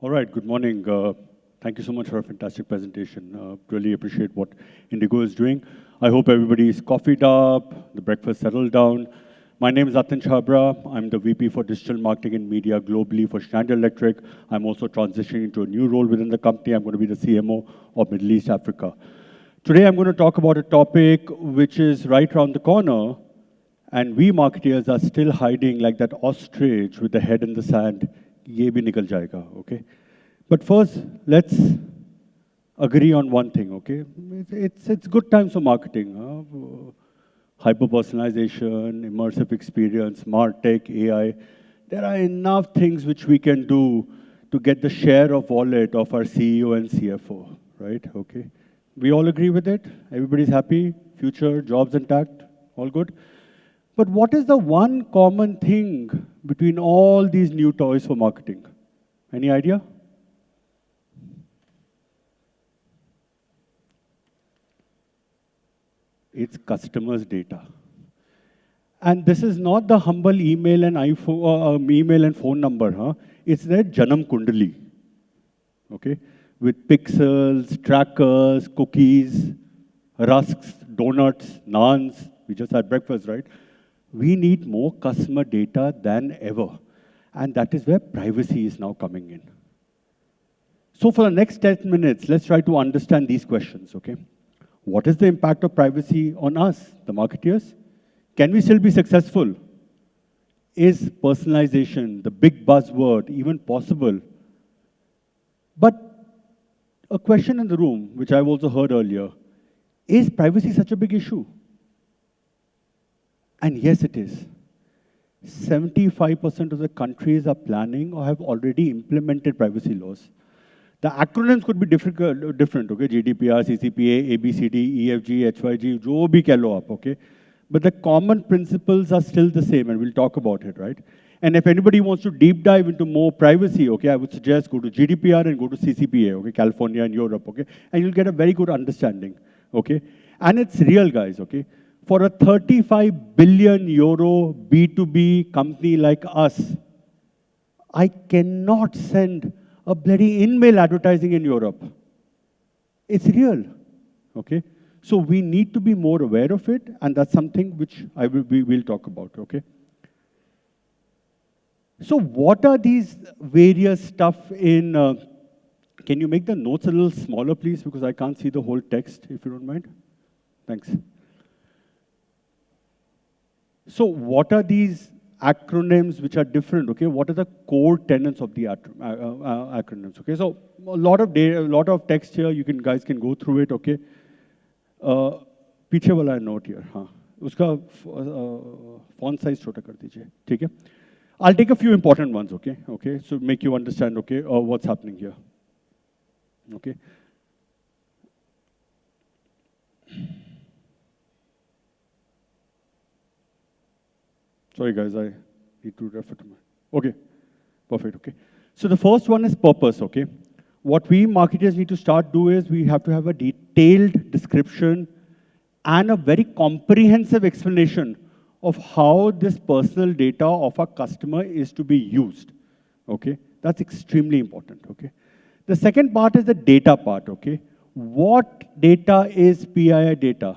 All right, good morning. Thank you so much for a fantastic presentation. Really appreciate what Indigo is doing. I hope everybody is coffeeed up, the breakfast settled down. My name is Atin Chabra. I'm the VP for Digital Marketing and Media globally for Schneider Electric. I'm also transitioning into a new role within the company. I'm going to be the CMO of Middle East Africa. Today, I'm going to talk about a topic which is right around the corner, and we marketeers are still hiding like that ostrich with the head in the sand. ये भी निकल जाएगा, okay? But first, let's agree on one thing, okay? It's good times for marketing. Hyper personalization, immersive experience, smart tech, AI. There are enough things which we can do to get the share of wallet of our CEO and CFO, right? Okay. We all agree with it? Everybody's happy? Future, jobs intact? All good? But what is the one common thing between all these new toys for marketing? Any idea? It's customers' data. And this is not the humble email and email and phone number, huh? It's their Janam Kundali, okay? With pixels, trackers, cookies, rusks, donuts, naans. We just had breakfast, right? We need more customer data than ever. And that is where privacy is now coming in. So for the next 10 minutes, let's try to understand these questions, okay? What is the impact of privacy on us, the marketeers? Can we still be successful? Is personalization, the big buzzword, even possible? But a question in the room, which I've also heard earlier, is privacy such a big issue? And yes, it is. 75% of the countries are planning or have already implemented privacy laws. The acronyms could be different, okay? GDPR, CCPA, ABCD, EFG, HYG, jo bhi keh lo aap, okay? But the common principles are still the same, and we'll talk about it, right? And if anybody wants to deep dive into more privacy, okay, I would suggest go to GDPR and go to CCPA, okay, California and Europe, okay? And you'll get a very good understanding, okay? And it's real, guys, okay? For a 35 billion euro B2B company like us, I cannot send a bloody in-mail advertising in Europe. It's real, okay? So we need to be more aware of it, and that's something which we will talk about, okay? So what are these various stuff in, can you make the notes a little smaller, please? Because I can't see the whole text, if you don't mind. Thanks. So what are these acronyms which are different, okay? What are the core tenets of the acronyms, okay? So a lot of data, a lot of text here, guys can go through it, okay? पीछे वाला note here, हाँ, उसका font size छोटा कर दीजिए, ठीक है? I'll take a few important ones, okay? Okay, so make you understand, okay, what's happening here, okay? Sorry, guys, I need to refer to my... Okay, perfect, okay. So the first one is purpose, okay? What we marketers need to start do is we have to have a detailed description and a very comprehensive explanation of how this personal data of a customer is to be used, okay? That's extremely important, okay? The second part is the data part, okay? What data is PII data?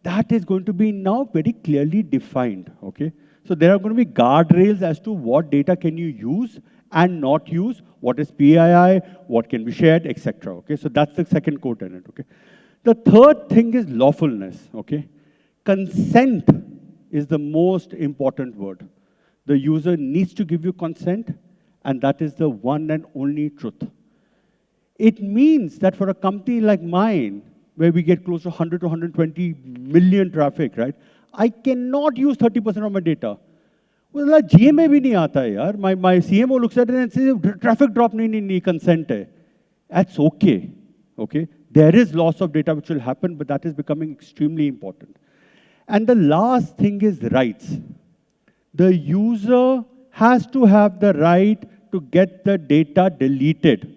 That is going to be now very clearly defined, okay? So there are going to be guardrails as to what data can you use and not use, what is PII, what can be shared, etc. Okay, so that's the second core tenet. Okay, the third thing is lawfulness. Okay, consent is the most important word. The user needs to give you consent, and that is the one and only truth. It means that for a company like mine, where we get close to 100 to 120 million traffic, right? I cannot use 30% of my data. Well, GMA bhi nahi aata hai, yaar. My CMO looks at it and says, traffic drop nahi, consent hai. That's okay, okay? There is loss of data which will happen, but that is becoming extremely important. And the last thing is rights. The user has to have the right to get the data deleted.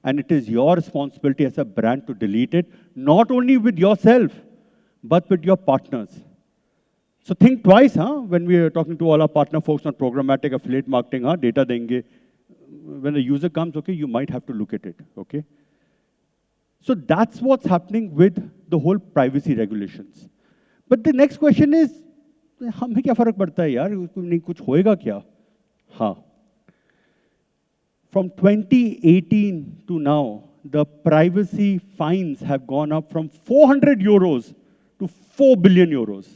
And it is your responsibility as a brand to delete it, not only with yourself, but with your partners. So think twice, huh? When we are talking to all our partner folks on programmatic affiliate marketing, huh? Data denge, when a user comes, okay, you might have to look at it, okay? So that's what's happening with the whole privacy regulations. But the next question is, हमें क्या फर्क पड़ता है यार, नहीं कुछ होएगा क्या? हाँ. From 2018 to now, the privacy fines have gone up from 400 euros to 4 billion euros.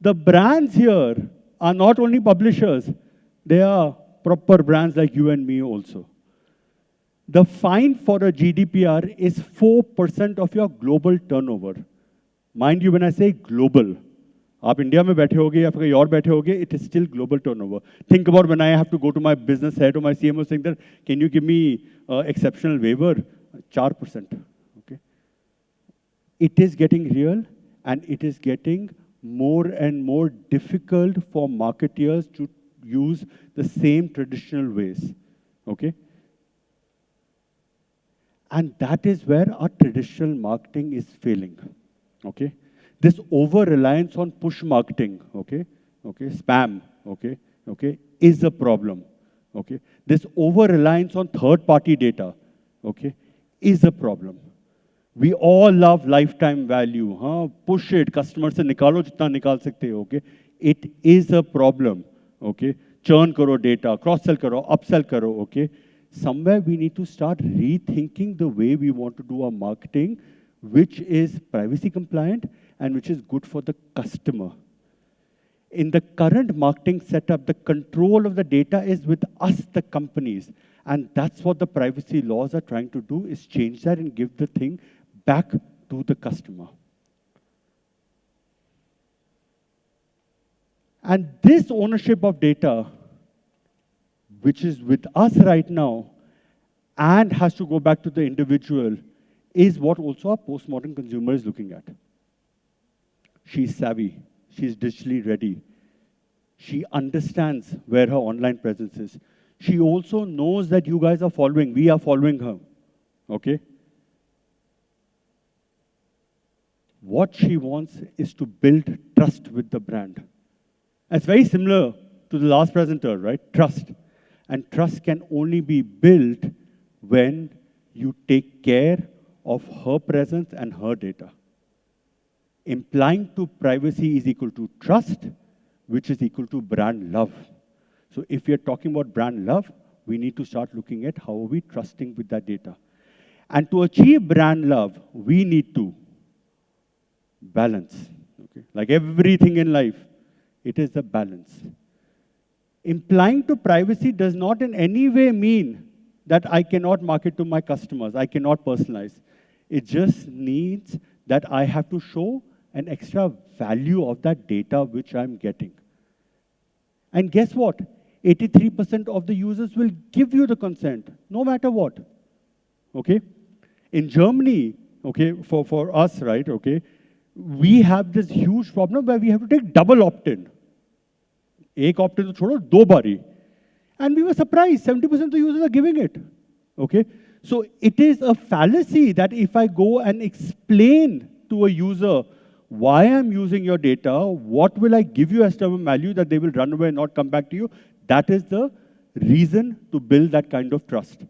The brands here are not only publishers, they are proper brands like you and me also. The fine for a GDPR is 4% of your global turnover. Mind you, when I say global, आप India में बैठे होगे या कहीं और बैठे होगे, it is still global turnover. Think about when I have to go to my business head or my CMO saying that, can you give me exceptional waiver? 4%. Okay. It is getting real, and it is getting more and more difficult for marketeers to use the same traditional ways. Okay. And that is where our traditional marketing is failing. Okay. This over-reliance on push marketing, okay, spam, okay, is a problem, okay. This over-reliance on third-party data, okay, is a problem. We all love lifetime value, huh? Push it, customer se nikalo jitna nikal sakte ho, okay. It is a problem, okay. Churn karo data, cross-sell karo, upsell karo, okay. Somewhere we need to start rethinking the way we want to do our marketing, which is privacy compliant and which is good for the customer. In the current marketing setup, the control of the data is with us, the companies. And that's what the privacy laws are trying to do, is change that and give the thing back to the customer. And this ownership of data, which is with us right now, and has to go back to the individual, is what also our postmodern consumer is looking at. She's savvy, she's digitally ready. She understands where her online presence is. She also knows that you guys are following, we are following her, okay? What she wants is to build trust with the brand. It's very similar to the last presenter, right? Trust. And trust can only be built when you take care of her presence and her data. Implying to privacy is equal to trust, which is equal to brand love. So if we are talking about brand love, we need to start looking at how are we trusting with that data. And to achieve brand love, we need to balance. Okay? Like everything in life, it is a balance. Implying to privacy does not in any way mean that I cannot market to my customers, I cannot personalize. It just needs that I have to show an extra value of that data which I'm getting. And guess what? 83% of the users will give you the consent, no matter what. Okay? In Germany, okay, for us, right, okay, we have this huge problem where we have to take double opt-in. Ek opt-in to chodo, do bari. And we were surprised, 70% of the users are giving it. Okay? So it is a fallacy that if I go and explain to a user why I'm using your data, what will I give you as term value that they will run away and not come back to you, that is the reason to build that kind of trust.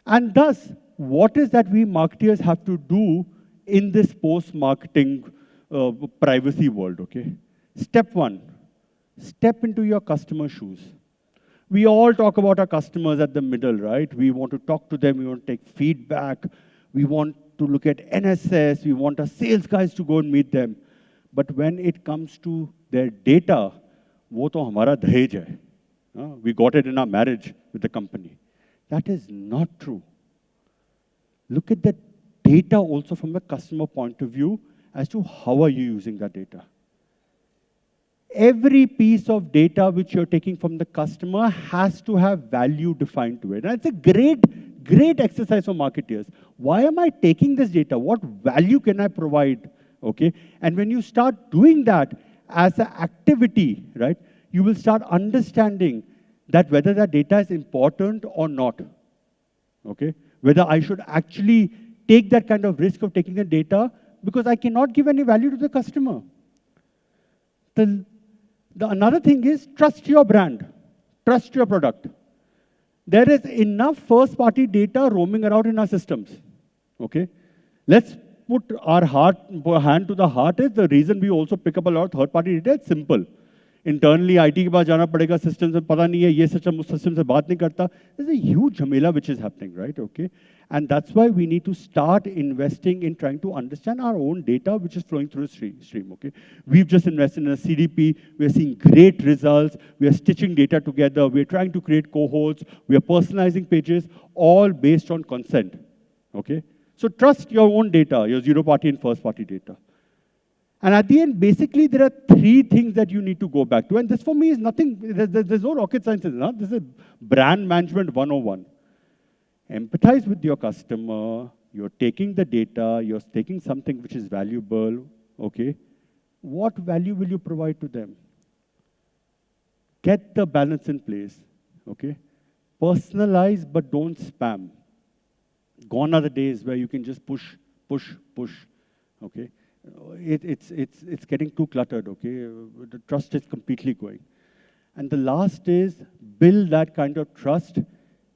And thus, what is that we marketeers have to do in this post-marketing privacy world, okay? Step one, step into your customer shoes. We all talk about our customers at the middle, right? We want to talk to them, we want to take feedback, we want to look at NSS, we want our sales guys to go and meet them. But when it comes to their data, wo to hamara dahej hai. We got it in our marriage with the company. That is not true. Look at the data also from a customer point of view as to how are you using that data. Every piece of data which you're taking from the customer has to have value defined to it. And it's a great exercise for marketeers. Why am I taking this data? What value can I provide? Okay? And when you start doing that as an activity, right, you will start understanding that whether that data is important or not. Okay? Whether I should actually take that kind of risk of taking the data because I cannot give any value to the customer. Another thing is trust your brand. Trust your product. There is enough first-party data roaming around in our systems. Okay? Let's put our hand to the heart is the reason we also pick up a lot of third-party data. It's simple. Internally, IT के पास जाना पड़ेगा, system से पता नहीं है, ये system उस system से बात नहीं करता. There's a huge jhamela which is happening, right? Okay? And that's why we need to start investing in trying to understand our own data which is flowing through the stream, okay? We've just invested in a CDP. We're seeing great results. We are stitching data together. We're trying to create cohorts. We are personalizing pages, all based on consent, okay? So trust your own data, your zero-party and first-party data. And at the end, basically, there are three things that you need to go back to. And this, for me, is nothing, there's no rocket science in it. This is brand management 101. Empathize with your customer. You're taking the data. You're taking something which is valuable, okay? What value will you provide to them? Get the balance in place, okay? Personalize, but don't spam. Gone are the days where you can just push, okay? It's getting too cluttered, okay? The trust is completely going. And the last is build that kind of trust,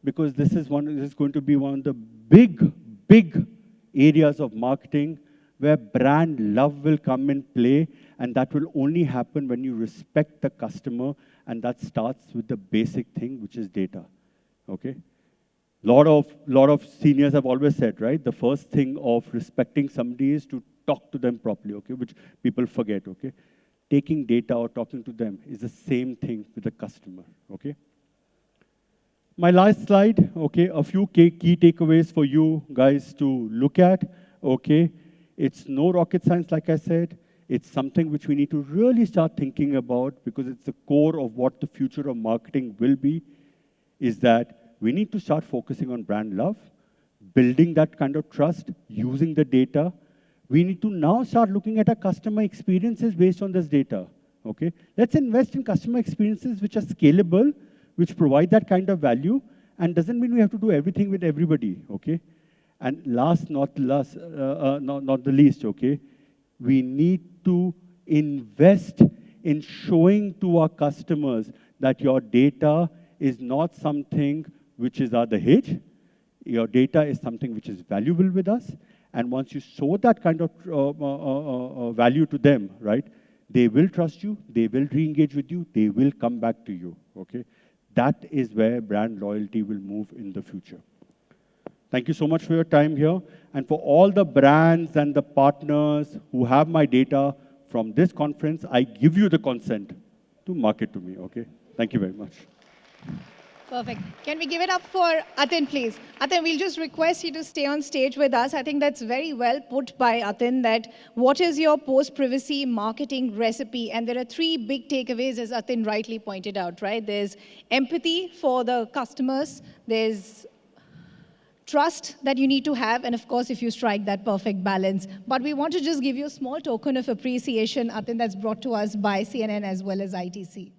because this is going to be one of the big areas of marketing where brand love will come in play, and that will only happen when you respect the customer, and that starts with the basic thing, which is data, okay? Lot of seniors have always said, right? The first thing of respecting somebody is to talk to them properly, okay? Which people forget, okay? Taking data or talking to them is the same thing with the customer, okay? My last slide, okay? A few key takeaways for you guys to look at, okay? It's no rocket science, like I said. It's something which we need to really start thinking about, because it's the core of what the future of marketing will be, is that we need to start focusing on brand love, building that kind of trust, using the data. We need to now start looking at our customer experiences based on this data, okay? Let's invest in customer experiences which are scalable, which provide that kind of value, and doesn't mean we have to do everything with everybody, okay? And last, not the least, okay? We need to invest in showing to our customers that your data is not something which is at the hedge. Your data is something which is valuable with us. And once you show that kind of value to them, right, they will trust you, they will re-engage with you, they will come back to you, okay? That is where brand loyalty will move in the future. Thank you so much for your time here. And for all the brands and the partners who have my data from this conference, I give you the consent to market to me, okay? Thank you very much. Perfect. Can we give it up for Atin, please? Atin, we'll just request you to stay on stage with us. I think that's very well put by Atin, that what is your post-privacy marketing recipe? And there are three big takeaways, as Atin rightly pointed out, right? There's empathy for the customers. There's trust that you need to have, and of course, if you strike that perfect balance. But we want to just give you a small token of appreciation, Atin, that's brought to us by CNN as well as ITC.